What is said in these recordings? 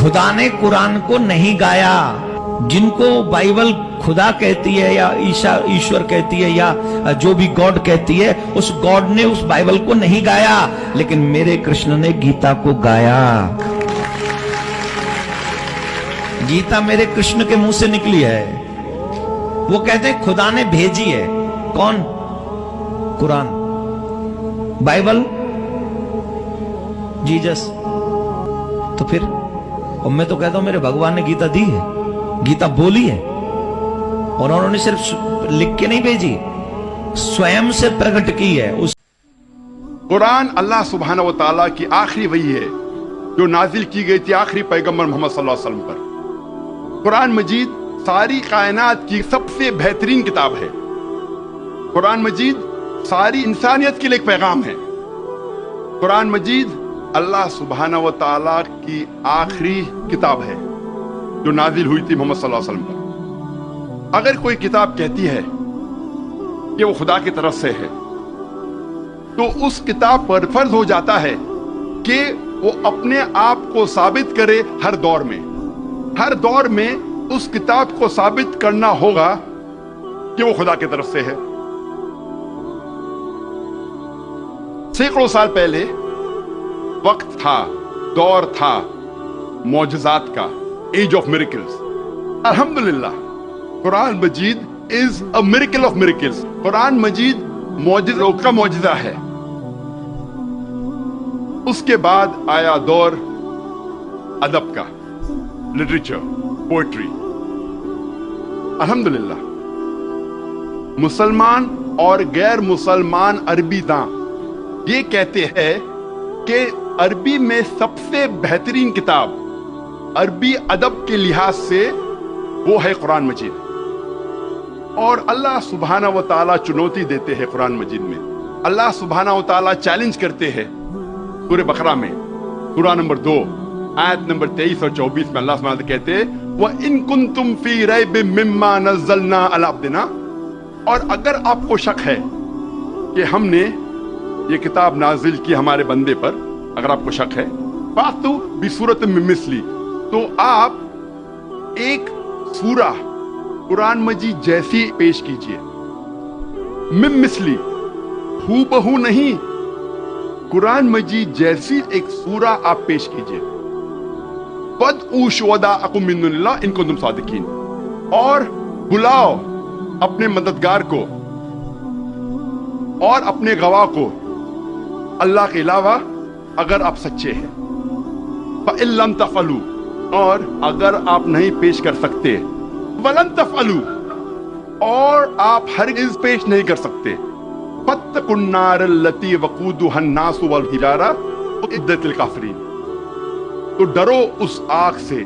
खुदा ने कुरान को नहीं गाया। जिनको बाइबल खुदा कहती है या ईश्वर कहती है या जो भी गॉड कहती है, उस गॉड ने उस बाइबल को नहीं गाया, लेकिन मेरे कृष्ण ने गीता को गाया। गीता मेरे कृष्ण के मुंह से निकली है। वो कहते हैं खुदा ने भेजी है। कौन? Quran, Bible, Jesus. तो फिर और मैं तो कहता हूं मेरे भगवान ने गीता दी है, गीता बोली है, और उन्होंने सिर्फ लिख के नहीं भेजी, स्वयं से प्रकट की है। उस कुरान अल्लाह सुब्हानहू व तआला की आखिरी वही है जो नाजिल की गई थी आखिरी पैगंबर मोहम्मद सल्लल्लाहु अलैहि वसल्लम पर। कुरान मजीद सारी कायनात की सबसे बेहतरीन किताब है। कुरान मजीद सारी इंसानियत के लिए एक पैगाम है। कुरान मजीद अल्लाह सुब्हानहू व तआला की आखिरी किताब है जो नाजिल हुई थी मोहम्मद सल्लल्लाहु अलैहि वसल्लम पर। अगर कोई किताब कहती है कि वो खुदा की तरफ से है, तो उस किताब पर फर्ज हो जाता है कि वो अपने आप को साबित करे। हर दौर में उस किताब को साबित करना होगा कि वो खुदा की तरफ से है। सैकड़ों साल पहले वक्त था, दौर था मौजज़ात का, एज ऑफ मिरेकल्स। अल्हम्दुलिल्लाह, कुरान मजीद is a miracle of miracles. Quran मजीद मौजज़ों का मौजज़ा है। उसके बाद आया दौर अदब का, लिटरेचर, पोएट्री। अल्हम्दुलिल्लाह, मुसलमान और गैर मुसलमान अरबी दां ये कहते हैं कि अरबी में सबसे बेहतरीन किताब अरबी अदब के लिहाज से वो है कुरान मजीद। और अल्लाह सुब्हानहू व तआला चुनौती देते हैं कुरान मजीद में। अल्लाह सुब्हानहू व तआला चैलेंज करते हैं सूरह बकरा में, सूरा नंबर 2 आयत नंबर 23 और 24 में अल्लाह सुब्हानहू व तआला कहते हैं व इन कुंतुम फी रैबिम मिम्मा नज़्ज़लना अला अब्दिना। और अगर आपको शक है कि हमने ये किताब नाजिल की हमारे बंदे पर, अगर आपको शक है, फातु बिसूरत मिन मिस्ली, तो आप एक सूरा कुरान मजीद जैसी पेश कीजिए। मिन मिस्ली, हूबहू नहीं, कुरान मजीद जैसी एक सूरा आप पेश कीजिए। वदउ शुहदाअकुम मिन दुनिल्लाह इन कुंतुम सादिकीन, और बुलाओ अपने मददगार को और अपने गवाह को अल्लाह के अलावा अगर आप सच्चे हैं। फ़इन लम तफ़अलू, और अगर आप नहीं पेश कर सकते, वलन तफ़अलू, और आप हरगिज़ पेश नहीं कर सकते, फत्तकुन नार अल्लती वक़ूदुहा अन्नासु वल हिजारा उद्दतिल काफ़िरीन, तो डरो उस आग से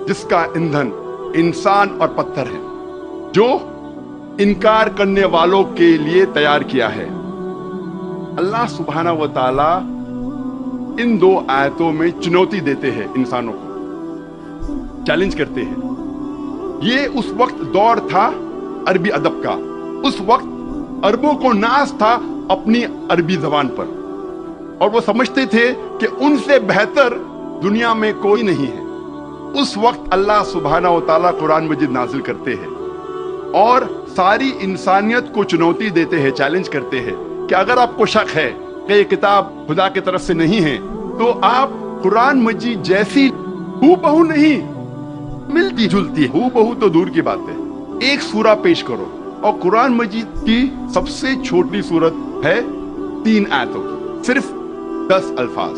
जिसका ईंधन इंसान और पत्थर है, जो इनकार करने वालों के लिए तैयार किया है। अल्लाह सुब्हानहू व तआला इन दो आयतों में चुनौती देते हैं, इंसानों को चैलेंज करते हैं। ये उस वक्त दौर था अरबी अदब का। उस वक्त अरबों को नाज था अपनी अरबी जबान पर, और वो समझते थे कि उनसे बेहतर दुनिया में कोई नहीं है। उस वक्त अल्लाह सुब्हानहू व तआला कुरान मजीद नाजिल करते हैं और सारी इंसानियत को चुनौती देते हैं, चैलेंज करते हैं कि अगर आपको शक है कि ये किताब खुदा की तरफ से नहीं है, तो आप कुरान मजीद जैसी हूबहू नहीं, मिलती जुलती, हूबहू तो दूर की बात है, एक सूरा पेश करो। और कुरान मजीद की सबसे छोटी सूरत है 3 आयतों की, सिर्फ 10 अल्फाज।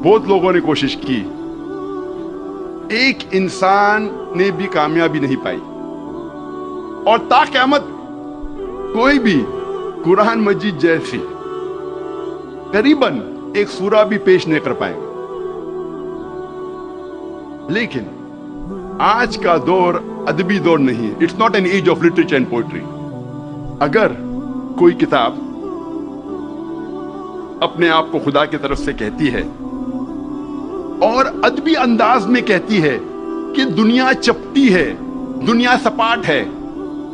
बहुत लोगों ने कोशिश की, एक इंसान ने भी कामयाबी नहीं पाई, और ता क़यामत कोई भी कुरान मजीद जैसी करीबन एक सूरा भी पेश नहीं कर पाएगा। लेकिन आज का दौर अदबी दौर नहीं है। It's not an age of literature and poetry. अगर कोई किताब अपने आप को खुदा की तरफ से कहती है और अदबी अंदाज में कहती है कि दुनिया चपटी है, दुनिया सपाट है,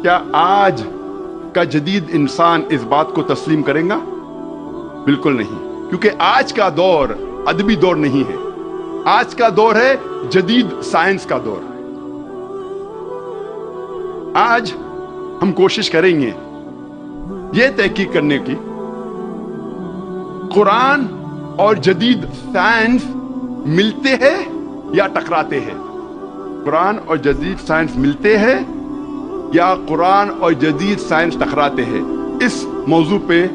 क्या आज का जदीद इंसान इस बात को तस्लीम करेगा? बिल्कुल नहीं, क्योंकि आज का दौर अदबी दौर नहीं है। آج کا دور ہے جدید سائنس کا دور. آج ہم کوشش کریں گے یہ تحقیق کرنے کی قرآن اور جدید سائنس ملتے ہیں یا ٹکراتے ہیں. قرآن اور جدید سائنس ملتے ہیں یا قرآن اور جدید سائنس ٹکراتے ہیں. اس موضوع پہ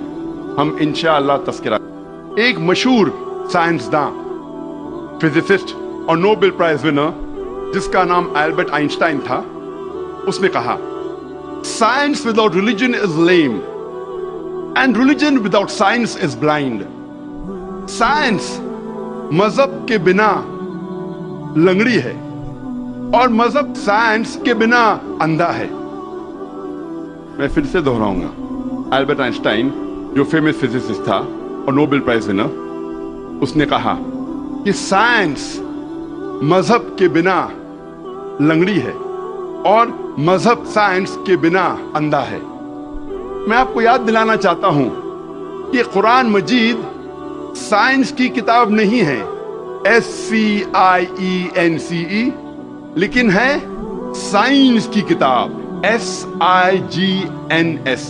ہم انشاءاللہ تذکرہ. ایک مشہور سائنسداں، فزسسٹ اور نوبل پرائز ونر جس کا نام البرٹ آئنسٹائن تھا، اس نے کہا science without religion is lame and religion without science is blind. Science مذہب کے بنا لنگڑی ہے اور مذہب سائنس کے بنا اندھا ہے. میں پھر سے دہراؤں گا. البرٹ آئنسٹائن جو فیمس فزسسٹ تھا اور نوبل پرائز ونر، اس نے کہا کہ سائنس مذہب کے بنا لنگڑی ہے اور مذہب سائنس کے بنا اندھا ہے. میں آپ کو یاد دلانا چاہتا ہوں کہ قرآن مجید سائنس کی کتاب نہیں ہے SCIENCE، لیکن ہے سائنس کی کتاب SIGNS.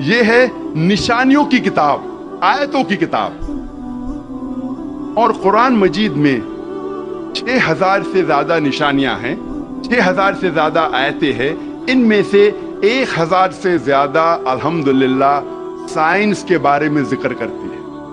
یہ ہے نشانیوں کی کتاب، آیتوں کی کتاب. اور قرآن مجید میں 6000 سے زیادہ نشانیاں ہیں، 6000 سے زیادہ آیتیں ہیں. ان میں سے 1000 سے زیادہ الحمدللہ سائنس کے بارے میں ذکر کرتی ہے.